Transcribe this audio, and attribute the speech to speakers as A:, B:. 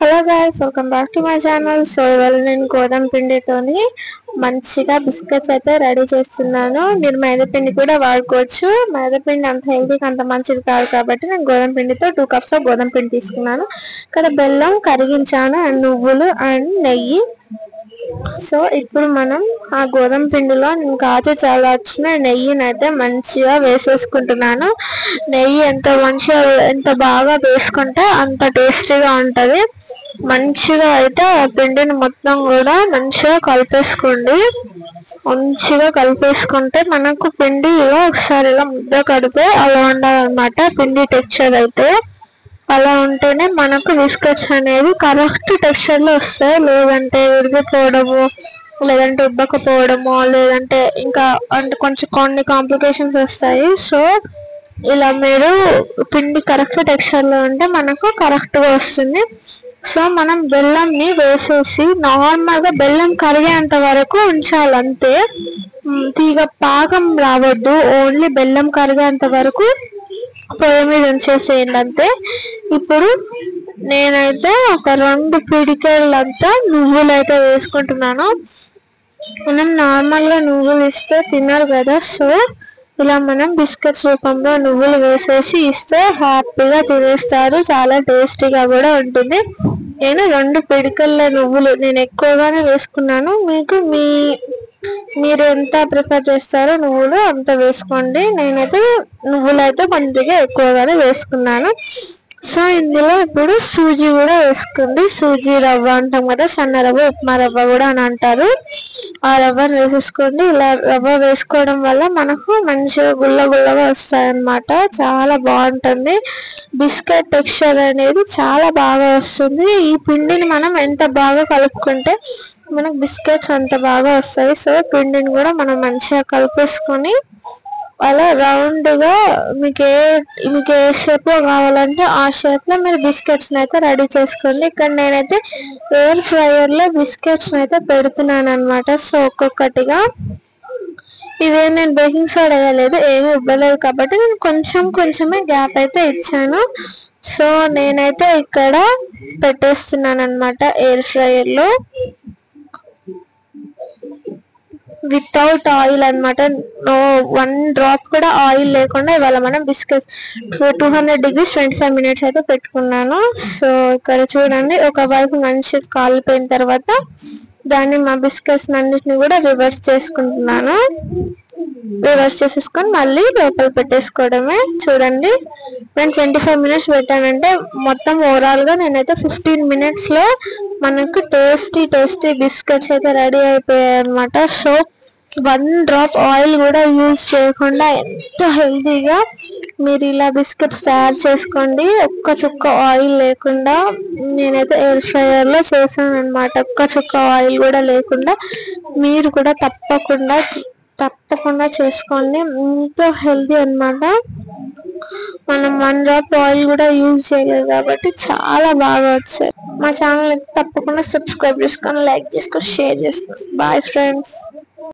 A: Hello guys, welcome back to my channel. So ఇవాళ నేను గోధుమ పిండితోని మంచిగా బిస్కెట్స్ అయితే రెడీ చేస్తున్నాను. మీరు మైదా పిండి కూడా వాడుకోవచ్చు. మైదా పిండి అంత హెల్తీకి అంత మంచిది కాదు కాబట్టి నేను గోధుమ పిండితో 2 cups గోధుమ పిండి తీసుకున్నాను. ఇక్కడ బెల్లం కరిగించాను అండ్ నువ్వులు అండ్ నెయ్యి. సో ఇప్పుడు మనం ఆ గోధుమ పిండిలో నేను కాచి చాలా వచ్చిన నెయ్యిని అయితే మంచిగా వేసేసుకుంటున్నాను. నెయ్యి ఎంత బాగా వేసుకుంటే అంత టేస్టీగా ఉంటుంది. మంచిగా అయితే ఆ పిండిని మొత్తం కూడా మంచిగా కలిపేసుకోండి. మంచిగా కలిపేసుకుంటే మనకు పిండి ఇలా ఒకసారి ఇలా ముద్ద కడితే అలా ఉండాలన్నమాట. పిండి టెక్స్చర్ అయితే అలా ఉంటేనే మనకు బిస్కెట్స్ అనేవి కరెక్ట్ టెక్స్చర్ లో వస్తాయి. లేదంటే విరిగిపోవడము, లేదంటే ఉబ్బకపోవడము, లేదంటే ఇంకా అంటే కొన్ని కాంప్లికేషన్స్ వస్తాయి. సో ఇలా మీరు పిండి కరెక్ట్ టెక్స్చర్ లో ఉంటే మనకు కరెక్ట్ గా వస్తుంది. సో మనం బెల్లంని వేసేసి నార్మల్ గా బెల్లం కరిగేంత వరకు ఉంచాలి అంతే. తీగ పాకం రావద్దు, ఓన్లీ బెల్లం కరిగేంత వరకు పొయ్యి మీద ఉంచేసేయండి అంతే. ఇప్పుడు నేనైతే ఒక 2 పిడికెళ్ళంతా నువ్వులు అయితే వేసుకుంటున్నాను. మనం నార్మల్ గా నువ్వులు ఇస్తే తినరు కదా, సో ఇలా మనం బిస్కెట్స్ రూపంలో నువ్వులు వేసేసి ఇస్తే హ్యాపీగా తినేస్తారు. చాలా టేస్టీగా కూడా ఉంటుంది. నేను 2 పిడికెళ్ళ నువ్వులు నేను ఎక్కువగానే వేసుకున్నాను. మీరు ఎంత ప్రిఫర్ చేస్తారో నువ్వులు అంత వేసుకోండి. నేనైతే నువ్వులు అయితే కొద్దిగా ఎక్కువగానే వేసుకున్నాను. సో ఇందులో ఇప్పుడు సూజీ కూడా వేసుకోండి. సూజీ రవ్వ అంటాం కదా, సన్న రవ్వ, ఉప్మా రవ్వ కూడా అని అంటారు. ఆ రవ్వను వేసేసుకోండి. ఇలా రవ్వ వేసుకోవడం వల్ల మనకు మంచిగా గుల్లగా వస్తాయి అన్నమాట. చాలా బాగుంటుంది. బిస్కెట్ టెక్స్చర్ అనేది చాలా బాగా వస్తుంది. ఈ పిండిని మనం ఎంత బాగా కలుపుకుంటే మనకు బిస్కెట్స్ అంత బాగా వస్తాయి. సో పిండిని కూడా మనం మంచిగా కలిపేసుకొని అలా రౌండ్ గా మీకు ఏ షేప్ లో కావాలంటే ఆ షేప్ లో మీరు బిస్కెట్స్ అయితే రెడీ చేసుకోండి. ఇక్కడ నేనైతే ఎయిర్ ఫ్రైయర్ లో బిస్కెట్స్ అయితే పెడుతున్నాను అనమాట. సో ఒక్కొక్కటిగా ఇదే నేను బేకింగ్ సోడా వేయలేదు, ఏమీ ఇవ్వలేదు కాబట్టి నేను కొంచెమే గ్యాప్ అయితే ఇచ్చాను. సో నేనైతే ఇక్కడ పెట్టేస్తున్నాను అనమాట ఎయిర్ ఫ్రైయర్ లో వితౌట్ ఆయిల్ అనమాట. 1 డ్రాప్ కూడా ఆయిల్ లేకుండా ఇవాళ మనం బిస్కెట్స్ 200 degrees 25 minutes అయితే పెట్టుకున్నాను. సో ఇక్కడ చూడండి, ఒకవైపు మంచిగా కాలిపోయిన తర్వాత దాన్ని మా బిస్కెట్స్ అన్నిటిని కూడా రివర్స్ చేసుకుంటున్నాను. రివర్స్ చేసేసుకొని మళ్ళీ లోపల పెట్టేసుకోవడమే. చూడండి, నేను 25 minutes పెట్టానంటే మొత్తం ఓవరాల్ గా నేనైతే 15 minutes లో మనకు టేస్టీ బిస్కెట్స్ అయితే రెడీ అయిపోయాయి అనమాట. సో 1 డ్రాప్ ఆయిల్ కూడా యూజ్ చేయకుండా ఎంత హెల్తీగా మీరు ఇలా బిస్కెట్స్ తయారు చేసుకోండి. ఒక్క చుక్క ఆయిల్ లేకుండా నేనైతే ఎయిర్ ఫ్రైయర్ లో చేశాను అనమాట. ఒక్క చుక్క ఆయిల్ కూడా లేకుండా మీరు కూడా తప్పకుండా చేసుకోండి. ఎంతో హెల్తీ అన్నమాట. మనం 1 డ్రాప్ ఆయిల్ కూడా యూజ్ చేయలేదు కాబట్టి చాలా బాగా వచ్చాయి. మా ఛానల్ అయితే తప్పకుండా సబ్స్క్రైబ్ చేసుకొని, లైక్ చేసుకొని, షేర్ చేసుకోండి. Bye friends.